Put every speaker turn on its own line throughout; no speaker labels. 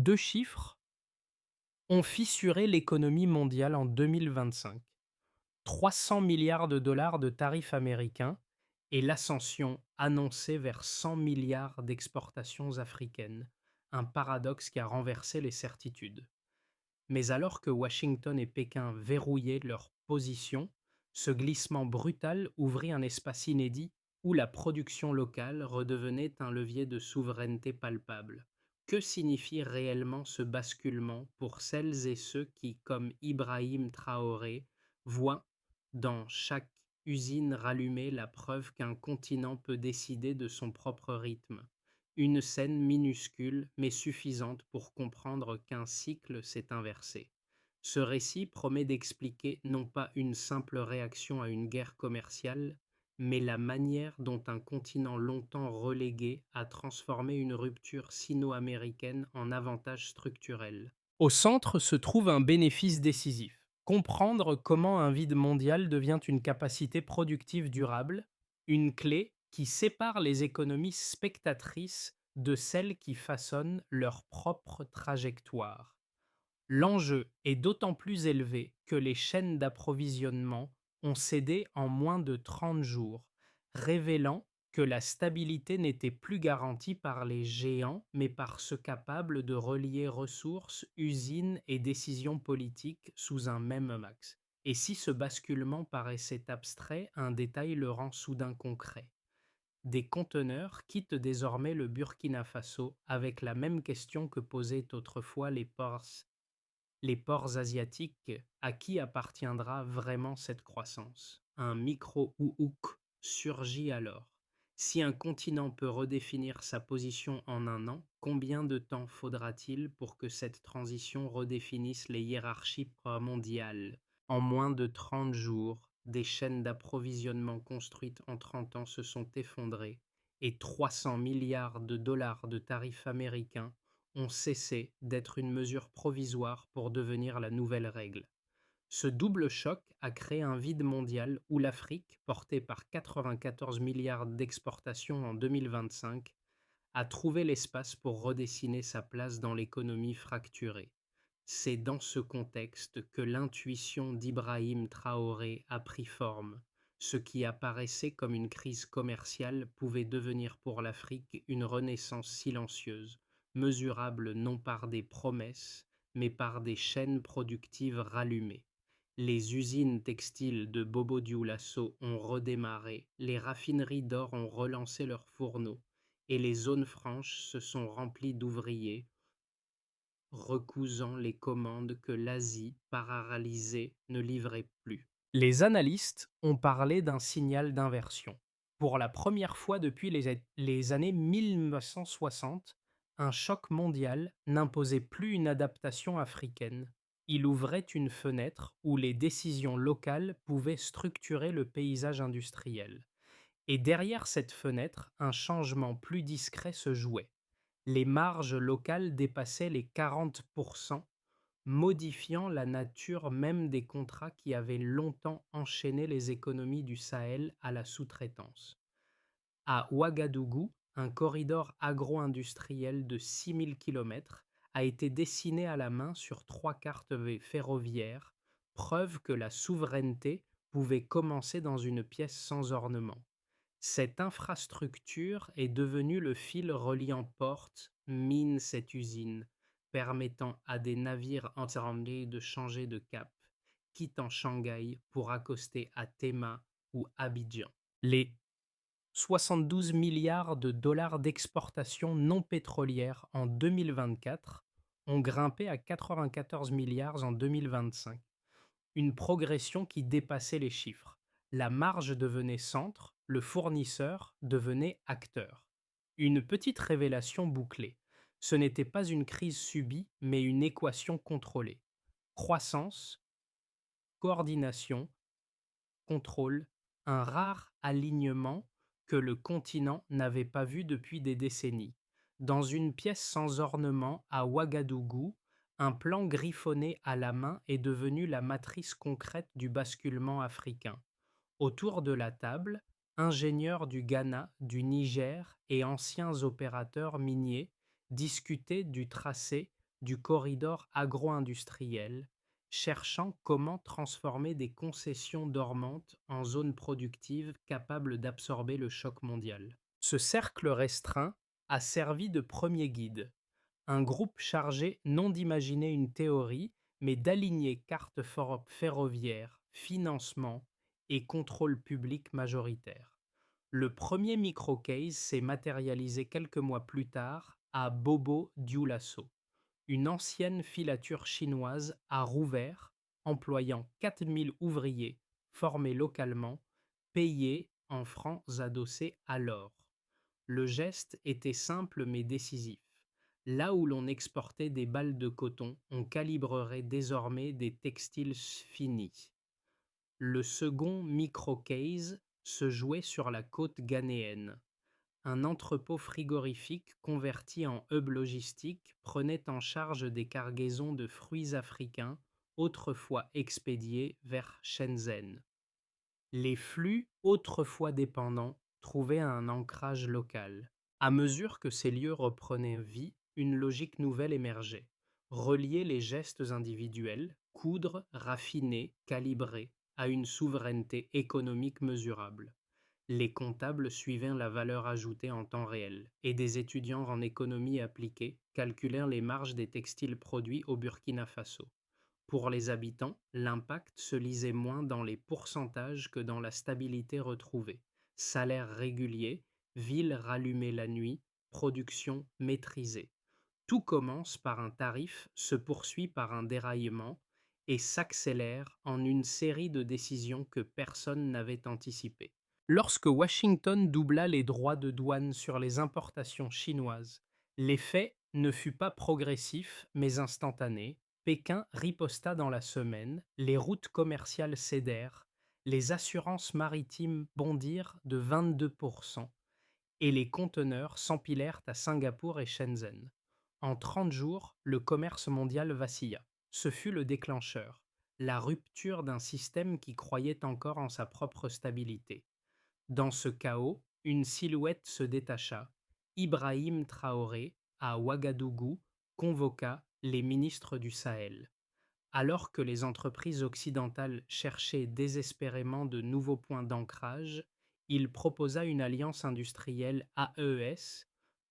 deux chiffres ont fissuré l'économie mondiale en 2025. 300 milliards de dollars de tarifs américains et l'ascension annoncée vers 100 milliards d'exportations africaines. Un paradoxe qui a renversé les certitudes. Mais alors que Washington et Pékin verrouillaient leur position, ce glissement brutal ouvrit un espace inédit où la production locale redevenait un levier de souveraineté palpable. Que signifie réellement ce basculement pour celles et ceux qui, comme Ibrahim Traoré, voient dans chaque usine rallumée la preuve qu'un continent peut décider de son propre rythme? Une scène minuscule mais suffisante pour comprendre qu'un cycle s'est inversé. Ce récit promet d'expliquer non pas une simple réaction à une guerre commerciale, mais la manière dont un continent longtemps relégué a transformé une rupture sino-américaine en avantage structurel. Au centre se trouve un bénéfice décisif. Comprendre comment un vide mondial devient une capacité productive durable, une clé qui sépare les économies spectatrices de celles qui façonnent leur propre trajectoire. L'enjeu est d'autant plus élevé que les chaînes d'approvisionnement ont cédé en moins de 30 jours, révélant que la stabilité n'était plus garantie par les géants, mais par ceux capables de relier ressources, usines et décisions politiques sous un même axe. Et si ce basculement paraissait abstrait, un détail le rend soudain concret. Des conteneurs quittent désormais le Burkina Faso avec la même question que posaient autrefois les ports asiatiques: à qui appartiendra vraiment cette croissance? Un micro-Houhouk surgit alors. Si un continent peut redéfinir sa position en un an, combien de temps faudra-t-il pour que cette transition redéfinisse les hiérarchies mondiales? En moins de 30 jours, des chaînes d'approvisionnement construites en 30 ans se sont effondrées et 300 milliards de dollars de tarifs américains ont cessé d'être une mesure provisoire pour devenir la nouvelle règle. Ce double choc a créé un vide mondial où l'Afrique, portée par 94 milliards d'exportations en 2025, a trouvé l'espace pour redessiner sa place dans l'économie fracturée. C'est dans ce contexte que l'intuition d'Ibrahim Traoré a pris forme. Ce qui apparaissait comme une crise commerciale pouvait devenir pour l'Afrique une renaissance silencieuse, mesurable non par des promesses, mais par des chaînes productives rallumées. Les usines textiles de Bobo-Dioulasso ont redémarré, les raffineries d'or ont relancé leurs fourneaux, et les zones franches se sont remplies d'ouvriers, recousant les commandes que l'Asie, paralysée, ne livrait plus. Les analystes ont parlé d'un signal d'inversion. Pour la première fois depuis les années 1960, un choc mondial n'imposait plus une adaptation africaine. Il ouvrait une fenêtre où les décisions locales pouvaient structurer le paysage industriel. Et derrière cette fenêtre, un changement plus discret se jouait. Les marges locales dépassaient les 40%, modifiant la nature même des contrats qui avaient longtemps enchaîné les économies du Sahel à la sous-traitance. À Ouagadougou, un corridor agro-industriel de 6000 km a été dessiné à la main sur 3 cartes ferroviaires, preuve que la souveraineté pouvait commencer dans une pièce sans ornement. Cette infrastructure est devenue le fil reliant porte, mine cette usine, permettant à des navires entièrement de changer de cap, quittant Shanghai pour accoster à Théma ou Abidjan. Les 72 milliards de dollars d'exportations non pétrolières en 2024 ont grimpé à 94 milliards en 2025, une progression qui dépassait les chiffres. La marge devenait centre, le fournisseur devenait acteur. Une petite révélation bouclée. Ce n'était pas une crise subie, mais une équation contrôlée. Croissance, coordination, contrôle, un rare alignement que le continent n'avait pas vu depuis des décennies. Dans une pièce sans ornement à Ouagadougou, un plan griffonné à la main est devenu la matrice concrète du basculement africain. Autour de la table, ingénieurs du Ghana, du Niger et anciens opérateurs miniers discutaient du tracé du corridor agro-industriel, cherchant comment transformer des concessions dormantes en zones productives capables d'absorber le choc mondial. Ce cercle restreint a servi de premier guide, un groupe chargé non d'imaginer une théorie, mais d'aligner ferroviaire, financement et contrôle public majoritaire. Le premier microcase s'est matérialisé quelques mois plus tard à Bobo Dioulasso, une ancienne filature chinoise à Rouvert, employant 4000 ouvriers formés localement, payés en francs adossés à l'or. Le geste était simple mais décisif. Là où l'on exportait des balles de coton, on calibrerait désormais des textiles finis. Le second microcase se jouait sur la côte ghanéenne. Un entrepôt frigorifique converti en hub logistique prenait en charge des cargaisons de fruits africains autrefois expédiés vers Shenzhen. Les flux autrefois dépendants trouvaient un ancrage local. À mesure que ces lieux reprenaient vie, une logique nouvelle émergeait. Relier les gestes individuels, coudre, raffiner, calibrer, à une souveraineté économique mesurable. Les comptables suivaient la valeur ajoutée en temps réel, et des étudiants en économie appliquée calculèrent les marges des textiles produits au Burkina Faso. Pour les habitants, l'impact se lisait moins dans les pourcentages que dans la stabilité retrouvée. Salaire régulier, ville rallumée la nuit, production maîtrisée. Tout commence par un tarif, se poursuit par un déraillement et s'accélère en une série de décisions que personne n'avait anticipées. Lorsque Washington doubla les droits de douane sur les importations chinoises, l'effet ne fut pas progressif mais instantané. Pékin riposta dans la semaine, les routes commerciales cédèrent, les assurances maritimes bondirent de 22% et les conteneurs s'empilèrent à Singapour et Shenzhen. En 30 jours, le commerce mondial vacilla. Ce fut le déclencheur, la rupture d'un système qui croyait encore en sa propre stabilité. Dans ce chaos, une silhouette se détacha. Ibrahim Traoré, à Ouagadougou, convoqua les ministres du Sahel. Alors que les entreprises occidentales cherchaient désespérément de nouveaux points d'ancrage, il proposa une alliance industrielle AES,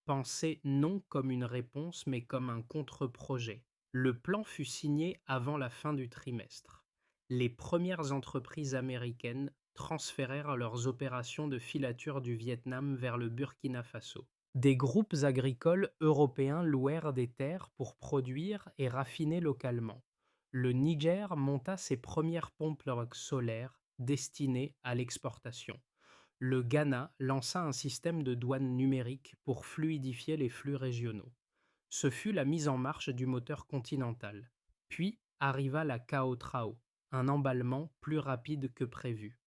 pensée non comme une réponse mais comme un contre-projet. Le plan fut signé avant la fin du trimestre. Les premières entreprises américaines transférèrent leurs opérations de filature du Vietnam vers le Burkina Faso. Des groupes agricoles européens louèrent des terres pour produire et raffiner localement. Le Niger monta ses premières pompes solaires destinées à l'exportation. Le Ghana lança un système de douane numérique pour fluidifier les flux régionaux. Ce fut la mise en marche du moteur continental. Puis arriva la Cao-Trao, un emballement plus rapide que prévu.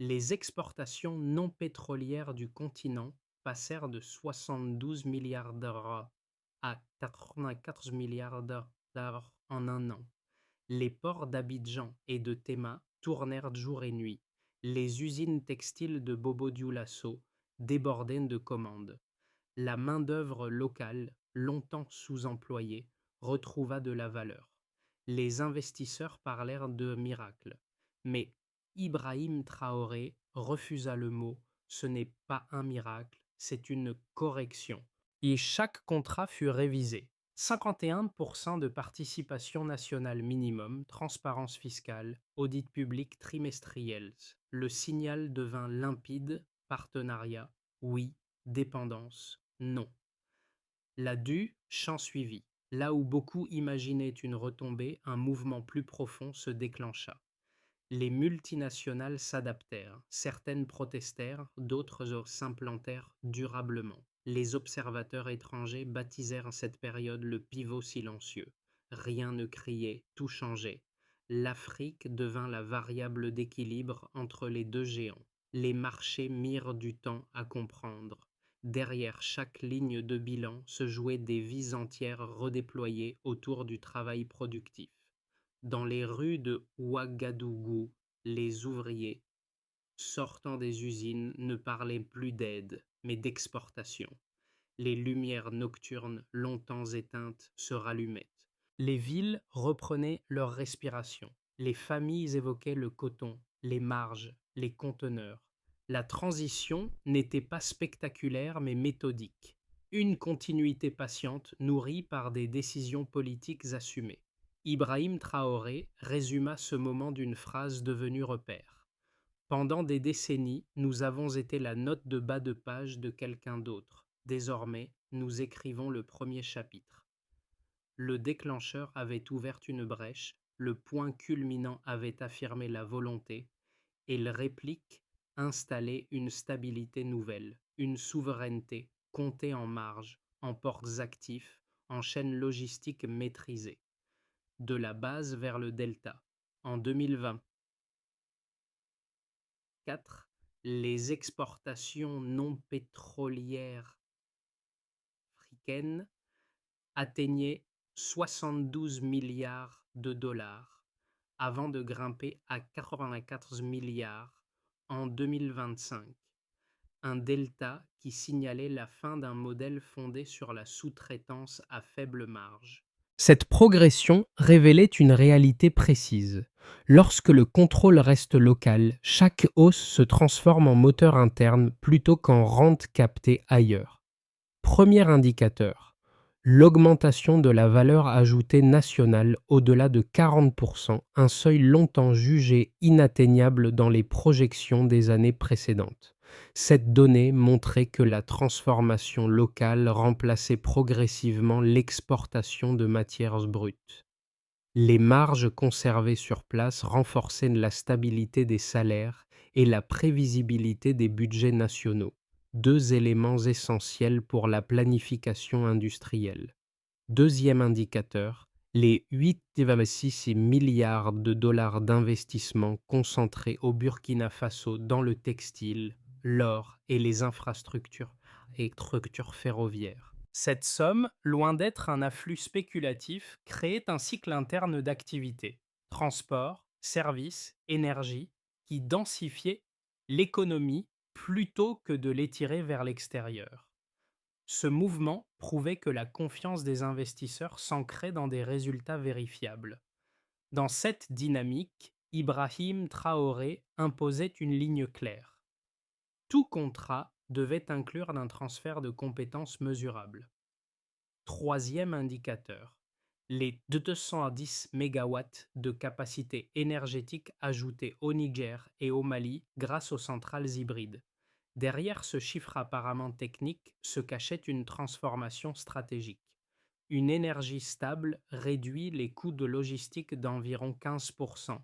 Les exportations non pétrolières du continent passèrent de 72 milliards d'euros à 94 milliards d'euros en un an. Les ports d'Abidjan et de Tema tournèrent jour et nuit. Les usines textiles de Bobo-Dioulasso débordaient de commandes. La main-d'œuvre locale, longtemps sous-employée, retrouva de la valeur. Les investisseurs parlèrent de miracle. Mais Ibrahim Traoré refusa le mot. Ce n'est pas un miracle, c'est une correction. Et chaque contrat fut révisé. 51% de participation nationale minimum, transparence fiscale, audit public trimestriel. Le signal devint limpide, partenariat, oui, dépendance, non. La due, chant suivi. Là où beaucoup imaginaient une retombée, un mouvement plus profond se déclencha. Les multinationales s'adaptèrent, certaines protestèrent, d'autres s'implantèrent durablement. Les observateurs étrangers baptisèrent cette période le pivot silencieux. Rien ne criait, tout changeait. L'Afrique devint la variable d'équilibre entre les deux géants. Les marchés mirent du temps à comprendre. Derrière chaque ligne de bilan se jouaient des vies entières redéployées autour du travail productif. Dans les rues de Ouagadougou, les ouvriers, sortant des usines, ne parlaient plus d'aide, mais d'exportation. Les lumières nocturnes, longtemps éteintes, se rallumaient. Les villes reprenaient leur respiration. Les familles évoquaient le coton, les marges, les conteneurs. La transition n'était pas spectaculaire mais méthodique. Une continuité patiente nourrie par des décisions politiques assumées. Ibrahim Traoré résuma ce moment d'une phrase devenue repère. Pendant des décennies, nous avons été la note de bas de page de quelqu'un d'autre. Désormais, nous écrivons le premier chapitre. Le déclencheur avait ouvert une brèche, le point culminant avait affirmé la volonté, et le réplique installait une stabilité nouvelle, une souveraineté comptée en marge, en ports actifs, en chaînes logistiques maîtrisées. De la base vers le delta. En 2024, les exportations non pétrolières africaines atteignaient 72 milliards de dollars avant de grimper à 94 milliards en 2025, un delta qui signalait la fin d'un modèle fondé sur la sous-traitance à faible marge. Cette progression révélait une réalité précise. Lorsque le contrôle reste local, chaque hausse se transforme en moteur interne plutôt qu'en rente captée ailleurs. Premier indicateur, l'augmentation de la valeur ajoutée nationale au-delà de 40%, un seuil longtemps jugé inatteignable dans les projections des années précédentes. Cette donnée montrait que la transformation locale remplaçait progressivement l'exportation de matières brutes. Les marges conservées sur place renforçaient la stabilité des salaires et la prévisibilité des budgets nationaux, deux éléments essentiels pour la planification industrielle. Deuxième indicateur, les 8,6 milliards de dollars d'investissement concentrés au Burkina Faso dans le textile, l'or et les infrastructures et structures ferroviaires. Cette somme, loin d'être un afflux spéculatif, créait un cycle interne d'activité, transport, services, énergie, qui densifiait l'économie plutôt que de l'étirer vers l'extérieur. Ce mouvement prouvait que la confiance des investisseurs s'ancrait dans des résultats vérifiables. Dans cette dynamique, Ibrahim Traoré imposait une ligne claire. Tout contrat devait inclure un transfert de compétences mesurable. Troisième indicateur, les 210 MW de capacité énergétique ajoutée au Niger et au Mali grâce aux centrales hybrides. Derrière ce chiffre apparemment technique se cachait une transformation stratégique. Une énergie stable réduit les coûts de logistique d'environ 15%,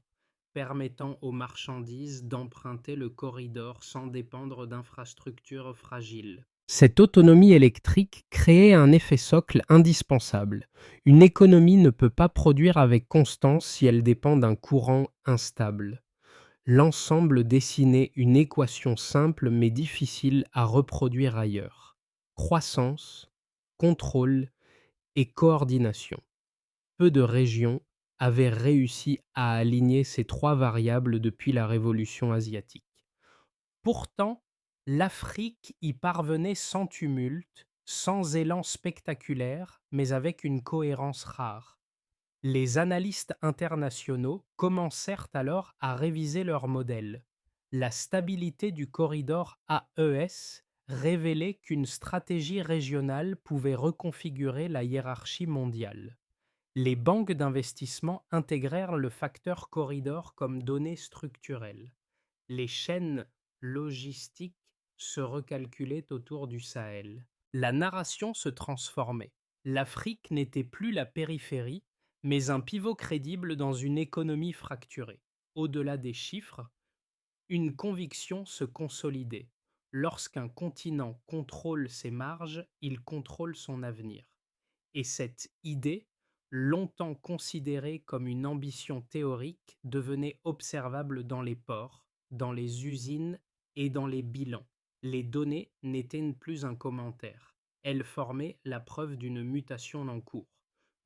permettant aux marchandises d'emprunter le corridor sans dépendre d'infrastructures fragiles. Cette autonomie électrique créait un effet socle indispensable. Une économie ne peut pas produire avec constance si elle dépend d'un courant instable. L'ensemble dessinait une équation simple mais difficile à reproduire ailleurs. Croissance, contrôle et coordination. Peu de régions avaient réussi à aligner ces trois variables depuis la révolution asiatique. Pourtant, l'Afrique y parvenait sans tumulte, sans élan spectaculaire, mais avec une cohérence rare. Les analystes internationaux commencèrent alors à réviser leur modèle. La stabilité du corridor AES révélait qu'une stratégie régionale pouvait reconfigurer la hiérarchie mondiale. Les banques d'investissement intégrèrent le facteur corridor comme donnée structurelle. Les chaînes logistiques se recalculaient autour du Sahel. La narration se transformait. L'Afrique n'était plus la périphérie, mais un pivot crédible dans une économie fracturée. Au-delà des chiffres, une conviction se consolidait. Lorsqu'un continent contrôle ses marges, il contrôle son avenir. Et cette idée, longtemps considérée comme une ambition théorique, devenait observable dans les ports, dans les usines et dans les bilans. Les données n'étaient plus un commentaire. Elles formaient la preuve d'une mutation en cours.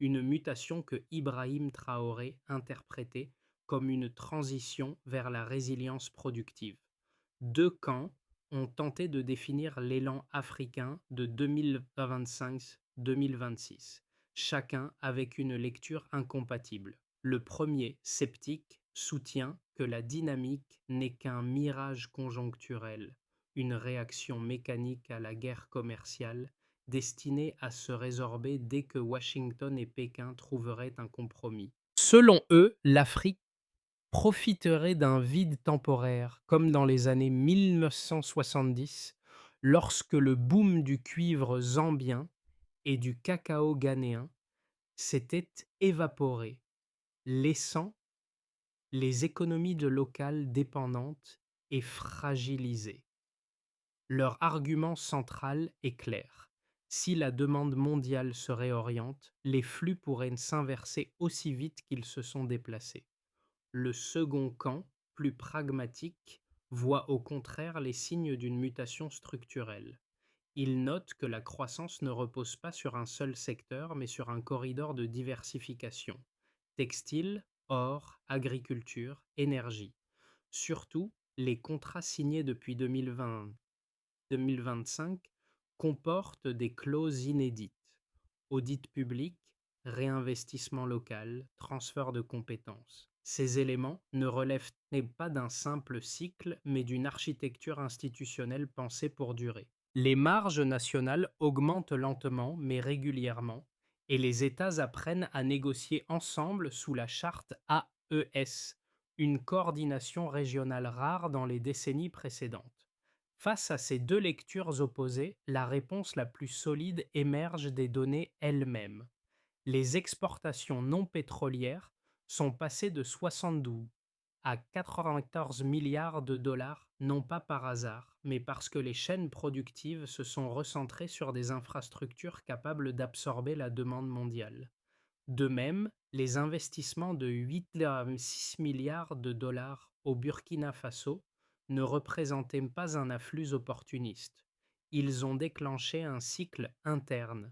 Une mutation que Ibrahim Traoré interprétait comme une transition vers la résilience productive. Deux camps ont tenté de définir l'élan africain de 2025-2026. chacun avec une lecture incompatible. Le premier, sceptique, soutient que la dynamique n'est qu'un mirage conjoncturel, une réaction mécanique à la guerre commerciale destinée à se résorber dès que Washington et Pékin trouveraient un compromis. Selon eux, l'Afrique profiterait d'un vide temporaire, comme dans les années 1970, lorsque le boom du cuivre zambien et du cacao ghanéen s'était évaporé, laissant les économies de locales dépendantes et fragilisées. Leur argument central est clair. Si la demande mondiale se réoriente, les flux pourraient s'inverser aussi vite qu'ils se sont déplacés. Le second camp, plus pragmatique, voit au contraire les signes d'une mutation structurelle. Il note que la croissance ne repose pas sur un seul secteur, mais sur un corridor de diversification. Textile, or, agriculture, énergie. Surtout, les contrats signés depuis 2020-2025 comportent des clauses inédites. Audit public, réinvestissement local, transfert de compétences. Ces éléments ne relèvent pas d'un simple cycle, mais d'une architecture institutionnelle pensée pour durer. Les marges nationales augmentent lentement mais régulièrement, et les États apprennent à négocier ensemble sous la charte AES, une coordination régionale rare dans les décennies précédentes. Face à ces deux lectures opposées, la réponse la plus solide émerge des données elles-mêmes. Les exportations non pétrolières sont passées de 72 à 94 milliards de dollars, non pas par hasard, mais parce que les chaînes productives se sont recentrées sur des infrastructures capables d'absorber la demande mondiale. De même, les investissements de 8,6 milliards de dollars au Burkina Faso ne représentaient pas un afflux opportuniste. Ils ont déclenché un cycle interne,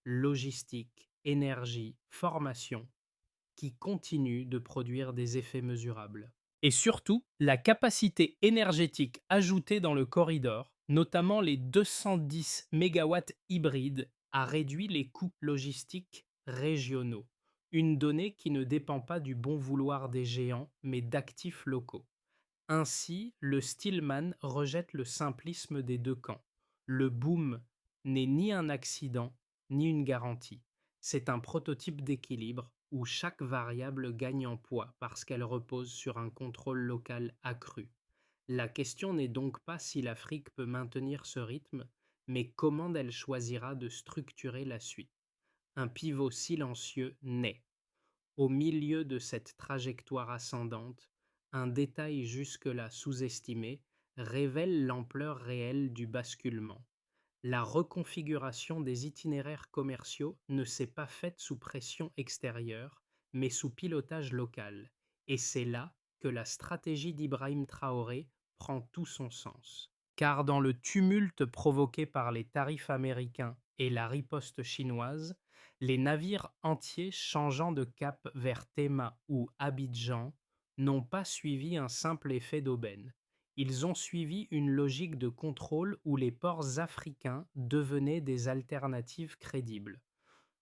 logistique, énergie, formation, qui continue de produire des effets mesurables. Et surtout, la capacité énergétique ajoutée dans le corridor, notamment les 210 mégawatts hybrides, a réduit les coûts logistiques régionaux, une donnée qui ne dépend pas du bon vouloir des géants, mais d'actifs locaux. Ainsi, le Stillman rejette le simplisme des deux camps. Le boom n'est ni un accident, ni une garantie. C'est un prototype d'équilibre où chaque variable gagne en poids parce qu'elle repose sur un contrôle local accru. La question n'est donc pas si l'Afrique peut maintenir ce rythme, mais comment elle choisira de structurer la suite. Un pivot silencieux naît. Au milieu de cette trajectoire ascendante, un détail jusque-là sous-estimé révèle l'ampleur réelle du basculement. La reconfiguration des itinéraires commerciaux ne s'est pas faite sous pression extérieure, mais sous pilotage local. Et c'est là que la stratégie d'Ibrahim Traoré prend tout son sens. Car dans le tumulte provoqué par les tarifs américains et la riposte chinoise, les navires entiers changeant de cap vers Théma ou Abidjan n'ont pas suivi un simple effet d'aubaine. Ils ont suivi une logique de contrôle où les ports africains devenaient des alternatives crédibles.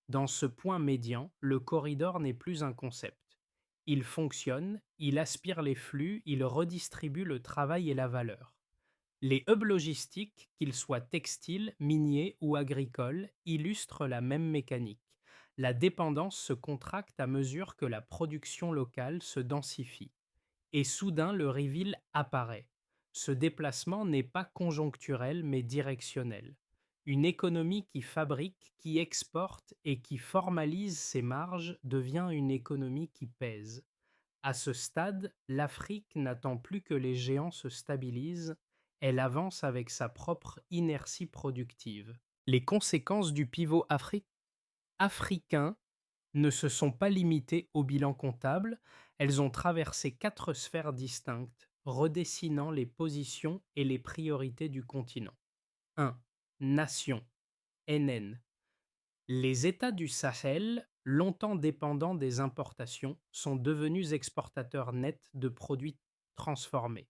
Dans ce point médian, le corridor n'est plus un concept. Il fonctionne, il aspire les flux, il redistribue le travail et la valeur. Les hubs logistiques, qu'ils soient textiles, miniers ou agricoles, illustrent la même mécanique. La dépendance se contracte à mesure que la production locale se densifie. Et soudain, le reveal apparaît. Ce déplacement n'est pas conjoncturel mais directionnel. Une économie qui fabrique, qui exporte et qui formalise ses marges devient une économie qui pèse. À ce stade, l'Afrique n'attend plus que les géants se stabilisent, elle avance avec sa propre inertie productive. Les conséquences du pivot africain ne se sont pas limitées au bilan comptable, elles ont traversé 4 sphères distinctes, redessinant les positions et les priorités du continent. 1. Nation, NN. Les États du Sahel, longtemps dépendants des importations, sont devenus exportateurs nets de produits transformés.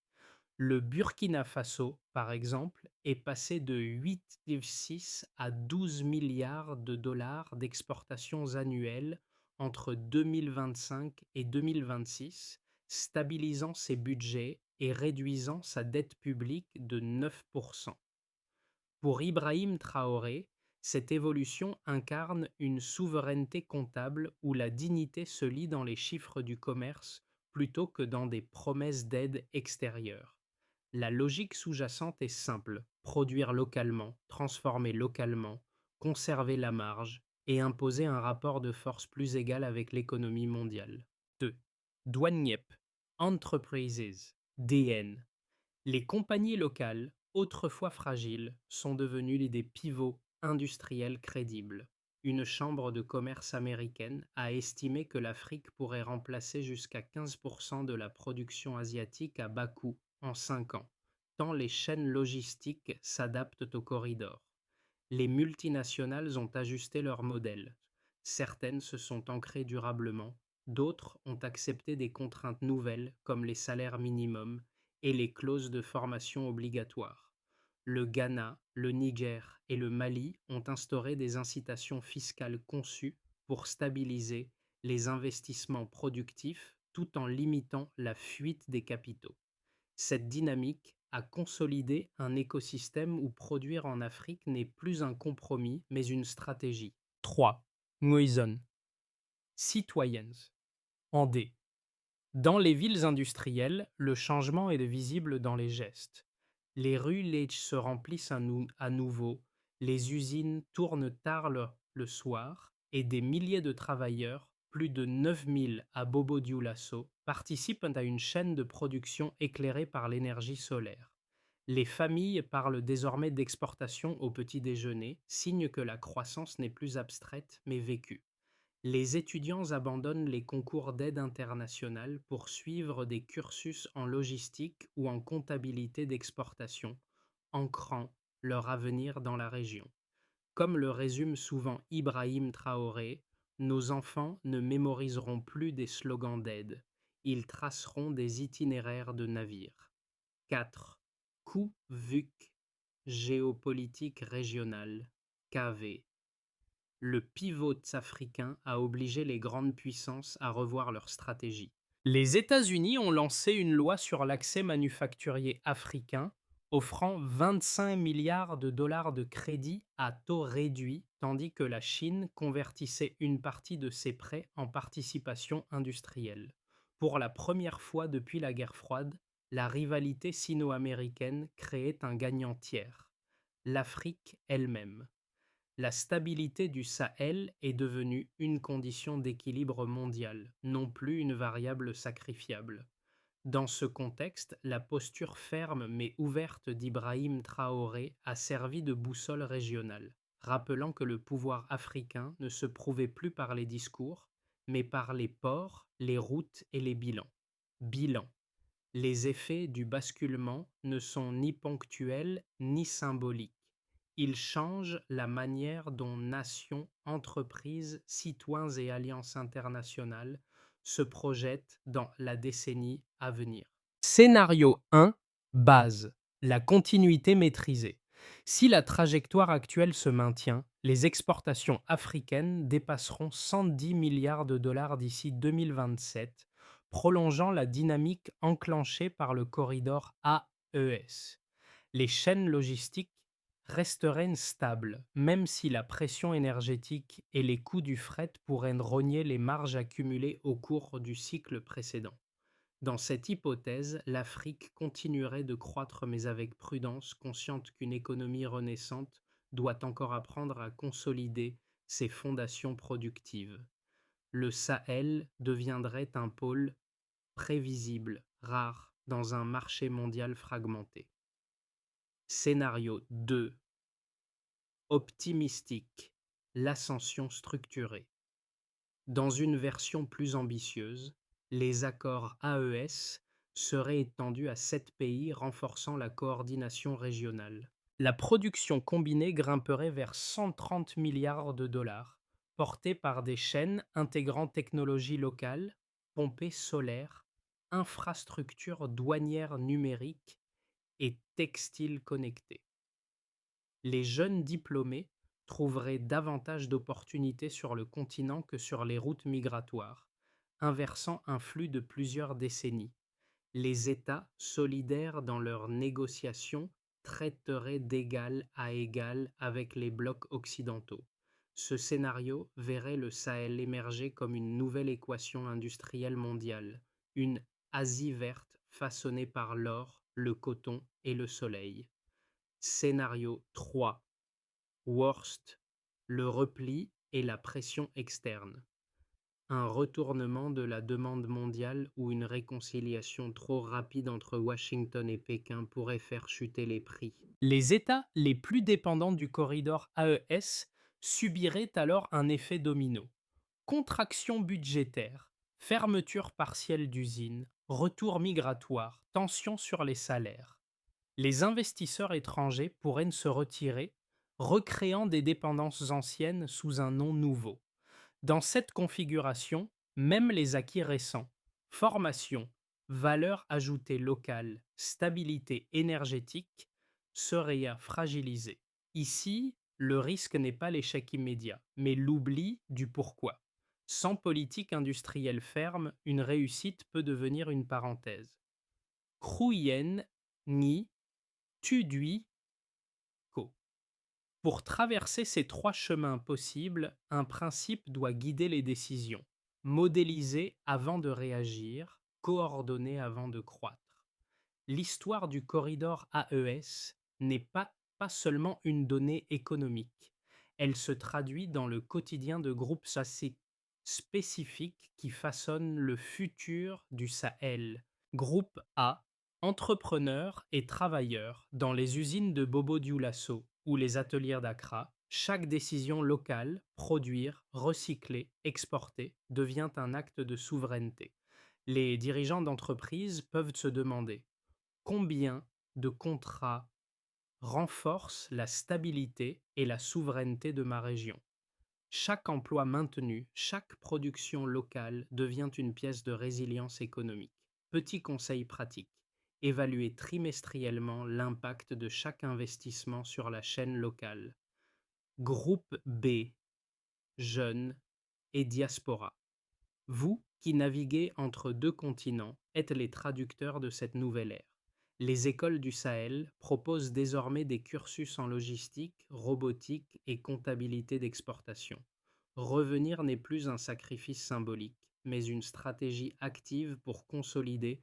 Le Burkina Faso, par exemple, est passé de 8,6 à 12 milliards de dollars d'exportations annuelles entre 2025 et 2026, stabilisant ses budgets et réduisant sa dette publique de 9%. Pour Ibrahim Traoré, cette évolution incarne une souveraineté comptable où la dignité se lie dans les chiffres du commerce plutôt que dans des promesses d'aide extérieure. La logique sous-jacente est simple: produire localement, transformer localement, conserver la marge et imposer un rapport de force plus égal avec l'économie mondiale. 2. Douaniep, Enterprises, DN. Les compagnies locales, autrefois fragiles, sont devenues des pivots industriels crédibles. Une chambre de commerce américaine a estimé que l'Afrique pourrait remplacer jusqu'à 15% de la production asiatique à bas coût en 5 ans, tant les chaînes logistiques s'adaptent aux corridors. Les multinationales ont ajusté leur modèle. Certaines se sont ancrées durablement, d'autres ont accepté des contraintes nouvelles comme les salaires minimums et les clauses de formation obligatoires. Le Ghana, le Niger et le Mali ont instauré des incitations fiscales conçues pour stabiliser les investissements productifs tout en limitant la fuite des capitaux. Cette dynamique a consolidé un écosystème où produire en Afrique n'est plus un compromis mais une stratégie. 3. Nguizon. Citoyens. En D. Dans les villes industrielles, le changement est visible dans les gestes. Les rues Leitch se remplissent à nouveau, les usines tournent tard le soir et des milliers de travailleurs, plus de 9000 à Bobo-Dioulasso, participent à une chaîne de production éclairée par l'énergie solaire. Les familles parlent désormais d'exportation au petit déjeuner, signe que la croissance n'est plus abstraite mais vécue. Les étudiants abandonnent les concours d'aide internationale pour suivre des cursus en logistique ou en comptabilité d'exportation, ancrant leur avenir dans la région. Comme le résume souvent Ibrahim Traoré, nos enfants ne mémoriseront plus des slogans d'aide, ils traceront des itinéraires de navires. 4. Coup-VUC, géopolitique régionale, KV. Le pivot africain a obligé les grandes puissances à revoir leur stratégie. Les États-Unis ont lancé une loi sur l'accès manufacturier africain, offrant 25 milliards de dollars de crédit à taux réduit, tandis que la Chine convertissait une partie de ses prêts en participation industrielle. Pour la première fois depuis la guerre froide, la rivalité sino-américaine créait un gagnant tiers: l'Afrique elle-même. La stabilité du Sahel est devenue une condition d'équilibre mondial, non plus une variable sacrifiable. Dans ce contexte, la posture ferme mais ouverte d'Ibrahim Traoré a servi de boussole régionale, rappelant que le pouvoir africain ne se prouvait plus par les discours, mais par les ports, les routes et les bilans. Bilan. Les effets du basculement ne sont ni ponctuels ni symboliques. Ils changent la manière dont nations, entreprises, citoyens et alliances internationales se projettent dans la décennie à venir. Scénario 1. Base. La continuité maîtrisée. Si la trajectoire actuelle se maintient, les exportations africaines dépasseront 110 milliards de dollars d'ici 2027, prolongeant la dynamique enclenchée par le corridor AES. Les chaînes logistiques resteraient stables, même si la pression énergétique et les coûts du fret pourraient rogner les marges accumulées au cours du cycle précédent. Dans cette hypothèse, l'Afrique continuerait de croître mais avec prudence, consciente qu'une économie renaissante doit encore apprendre à consolider ses fondations productives. Le Sahel deviendrait un pôle prévisible, rare, dans un marché mondial fragmenté. Scénario 2. Optimistique, l'ascension structurée. Dans une version plus ambitieuse, les accords AES seraient étendus à 7 pays, renforçant la coordination régionale. La production combinée grimperait vers 130 milliards de dollars, portée par des chaînes intégrant technologies locales, pompées solaires, infrastructures douanières numériques et textile connecté. Les jeunes diplômés trouveraient davantage d'opportunités sur le continent que sur les routes migratoires, inversant un flux de plusieurs décennies. Les États, solidaires dans leurs négociations, traiteraient d'égal à égal avec les blocs occidentaux. Ce scénario verrait le Sahel émerger comme une nouvelle équation industrielle mondiale, une Asie verte façonnée par l'or, le coton et le soleil. Scénario 3. Worst, le repli et la pression externe. Un retournement de la demande mondiale ou une réconciliation trop rapide entre Washington et Pékin pourrait faire chuter les prix. Les États les plus dépendants du corridor AES subiraient alors un effet domino. Contraction budgétaire, fermeture partielle d'usines, retour migratoire, tension sur les salaires. Les investisseurs étrangers pourraient se retirer, recréant des dépendances anciennes sous un nom nouveau. Dans cette configuration, même les acquis récents, formation, valeur ajoutée locale, stabilité énergétique, seraient à fragiliser. Ici, le risque n'est pas l'échec immédiat, mais l'oubli du pourquoi. Sans politique industrielle ferme, une réussite peut devenir une parenthèse. Kruyen ni Tudui Ko. Pour traverser ces trois chemins possibles, un principe doit guider les décisions. Modéliser avant de réagir, coordonner avant de croître. L'histoire du corridor AES n'est pas seulement une donnée économique. Elle se traduit dans le quotidien de groupes assez spécifiques qui façonnent le futur du Sahel. Groupe A, entrepreneurs et travailleurs dans les usines de Bobo Dioulasso ou les ateliers d'Accra, chaque décision locale, produire, recycler, exporter, devient un acte de souveraineté. Les dirigeants d'entreprise peuvent se demander: combien de contrats renforcent la stabilité et la souveraineté de ma région? Chaque emploi maintenu, chaque production locale devient une pièce de résilience économique. Petit conseil pratique: évaluer trimestriellement l'impact de chaque investissement sur la chaîne locale. Groupe B, jeunes et diaspora. Vous, qui naviguez entre deux continents, êtes les traducteurs de cette nouvelle ère. Les écoles du Sahel proposent désormais des cursus en logistique, robotique et comptabilité d'exportation. Revenir n'est plus un sacrifice symbolique, mais une stratégie active pour consolider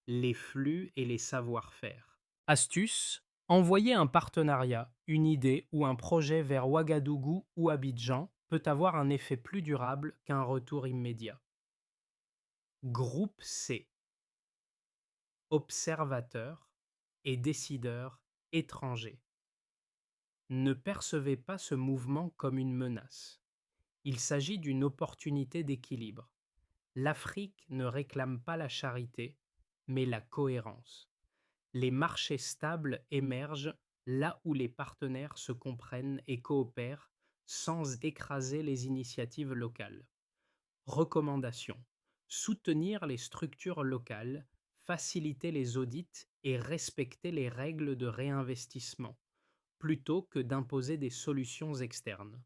les flux et les savoir-faire. Astuce: envoyer un partenariat, une idée ou un projet vers Ouagadougou ou Abidjan peut avoir un effet plus durable qu'un retour immédiat. Groupe C, observateurs et décideurs étrangers. Ne percevez pas ce mouvement comme une menace. Il s'agit d'une opportunité d'équilibre. L'Afrique ne réclame pas la charité, mais la cohérence. Les marchés stables émergent là où les partenaires se comprennent et coopèrent sans écraser les initiatives locales. Recommandations: soutenir les structures locales, faciliter les audits et respecter les règles de réinvestissement, plutôt que d'imposer des solutions externes.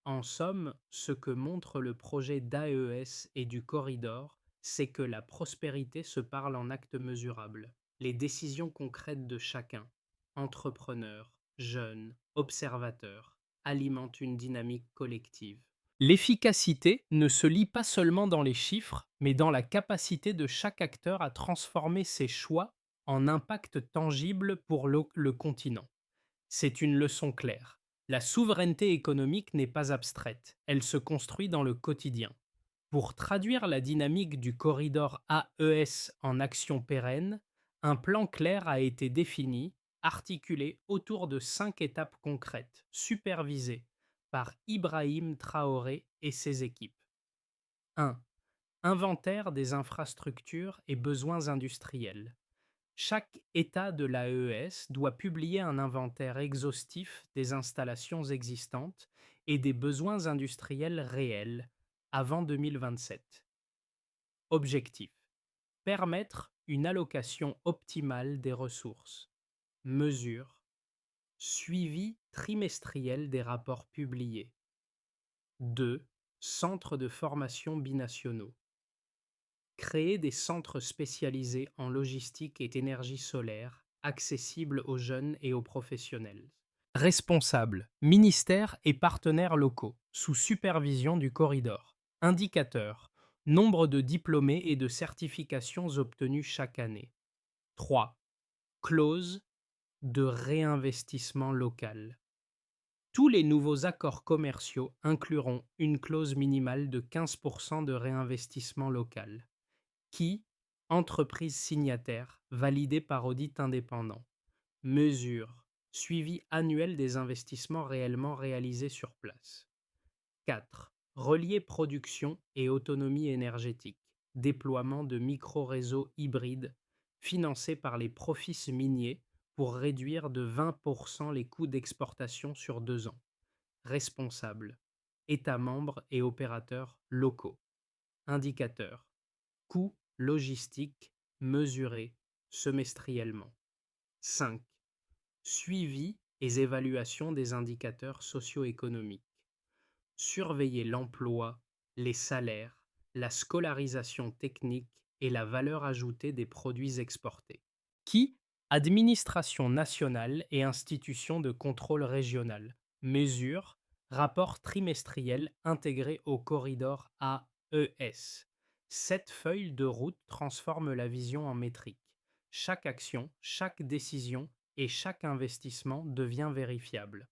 En somme, ce que montre le projet d'AES et du corridor, c'est que la prospérité se parle en actes mesurables. Les décisions concrètes de chacun, entrepreneur, jeune, observateur, alimentent une dynamique collective. L'efficacité ne se lie pas seulement dans les chiffres, mais dans la capacité de chaque acteur à transformer ses choix en impact tangible pour le continent. C'est une leçon claire. La souveraineté économique n'est pas abstraite, elle se construit dans le quotidien. Pour traduire la dynamique du corridor AES en action pérenne, un plan clair a été défini, articulé autour de 5 étapes concrètes, supervisées par Ibrahim Traoré et ses équipes. 1. Inventaire des infrastructures et besoins industriels. Chaque État de l'AES doit publier un inventaire exhaustif des installations existantes et des besoins industriels réels avant 2027. Objectif: permettre une allocation optimale des ressources. Mesure, suivi trimestriel des rapports publiés. 2. Centres de formation binationaux. Créer des centres spécialisés en logistique et énergie solaire, accessibles aux jeunes et aux professionnels. Responsables, ministères et partenaires locaux, sous supervision du corridor. Indicateurs, nombre de diplômés et de certifications obtenues chaque année. 3. Clause de réinvestissement local. Tous les nouveaux accords commerciaux incluront une clause minimale de 15% de réinvestissement local, qui, entreprise signataire, validée par audit indépendant. Mesure, suivi annuel des investissements réellement réalisés sur place. 4. Relier production et autonomie énergétique. Déploiement de micro-réseaux hybrides financés par les profits miniers pour réduire de 20% les coûts d'exportation sur 2 ans. Responsables, États membres et opérateurs locaux. Indicateurs, coûts logistiques mesurés semestriellement. 5. Suivi et évaluation des indicateurs socio-économiques. Surveiller l'emploi, les salaires, la scolarisation technique et la valeur ajoutée des produits exportés. Qui Administration nationale et institutions de contrôle régional. Mesures, rapport trimestriel intégré au corridor AES. Cette feuille de route transforme la vision en métrique. Chaque action, chaque décision et chaque investissement devient vérifiable.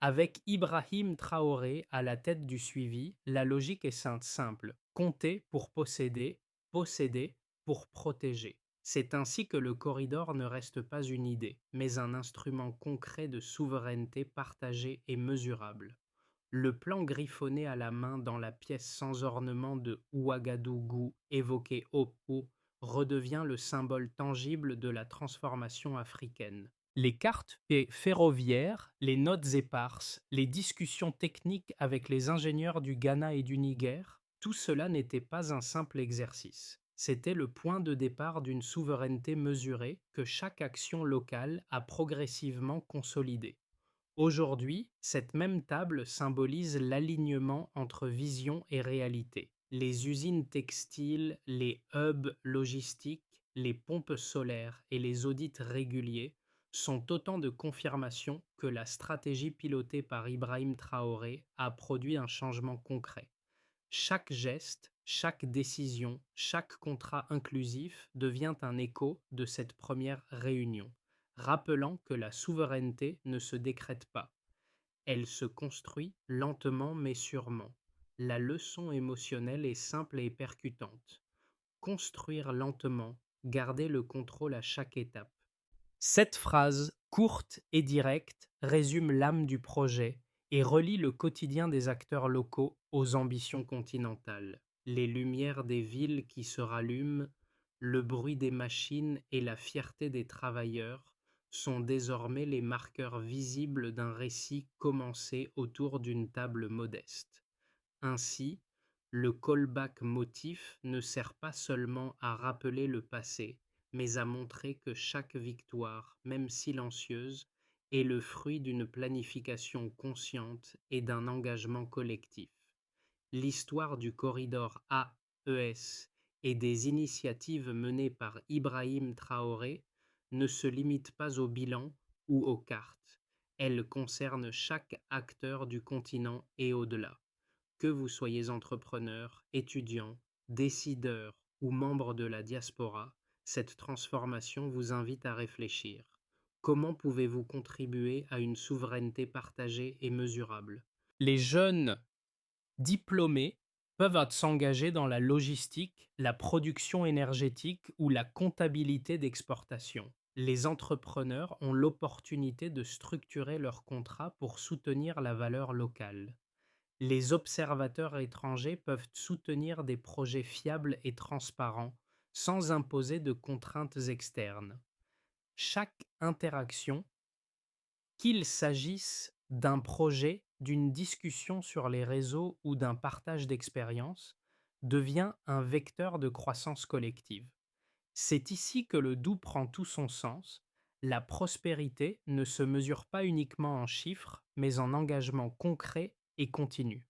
Avec Ibrahim Traoré à la tête du suivi, la logique est simple. Compter pour posséder, posséder pour protéger. C'est ainsi que le corridor ne reste pas une idée, mais un instrument concret de souveraineté partagée et mesurable. Le plan griffonné à la main dans la pièce sans ornement de Ouagadougou évoqué au haut redevient le symbole tangible de la transformation africaine. Les cartes ferroviaires, les notes éparses, les discussions techniques avec les ingénieurs du Ghana et du Niger, tout cela n'était pas un simple exercice. C'était le point de départ d'une souveraineté mesurée que chaque action locale a progressivement consolidée. Aujourd'hui, cette même table symbolise l'alignement entre vision et réalité. Les usines textiles, les hubs logistiques, les pompes solaires et les audits réguliers sont autant de confirmations que la stratégie pilotée par Ibrahim Traoré a produit un changement concret. Chaque geste, chaque décision, chaque contrat inclusif devient un écho de cette première réunion, rappelant que la souveraineté ne se décrète pas. Elle se construit lentement mais sûrement. La leçon émotionnelle est simple et percutante. Construire lentement, garder le contrôle à chaque étape. Cette phrase, courte et directe, résume l'âme du projet et relie le quotidien des acteurs locaux aux ambitions continentales. Les lumières des villes qui se rallument, le bruit des machines et la fierté des travailleurs sont désormais les marqueurs visibles d'un récit commencé autour d'une table modeste. Ainsi, le callback motif ne sert pas seulement à rappeler le passé, mais à montrer que chaque victoire, même silencieuse, est le fruit d'une planification consciente et d'un engagement collectif. L'histoire du corridor AES et des initiatives menées par Ibrahim Traoré ne se limite pas au bilan ou aux cartes. Elle concerne chaque acteur du continent et au-delà. Que vous soyez entrepreneur, étudiant, décideur ou membre de la diaspora, cette transformation vous invite à réfléchir. Comment pouvez-vous contribuer à une souveraineté partagée et mesurable? Les jeunes diplômés peuvent s'engager dans la logistique, la production énergétique ou la comptabilité d'exportation. Les entrepreneurs ont l'opportunité de structurer leurs contrats pour soutenir la valeur locale. Les observateurs étrangers peuvent soutenir des projets fiables et transparents sans imposer de contraintes externes. Chaque interaction, qu'il s'agisse d'un projet, d'une discussion sur les réseaux ou d'un partage d'expériences, devient un vecteur de croissance collective. C'est ici que le doux prend tout son sens. La prospérité ne se mesure pas uniquement en chiffres, mais en engagement concret et continu.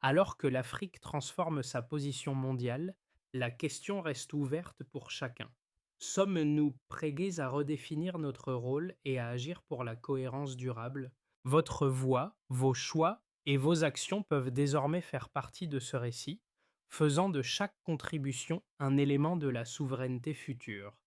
Alors que l'Afrique transforme sa position mondiale, la question reste ouverte pour chacun. Sommes-nous prêts à redéfinir notre rôle et à agir pour la cohérence durable? Votre voix, vos choix et vos actions peuvent désormais faire partie de ce récit, faisant de chaque contribution un élément de la souveraineté future.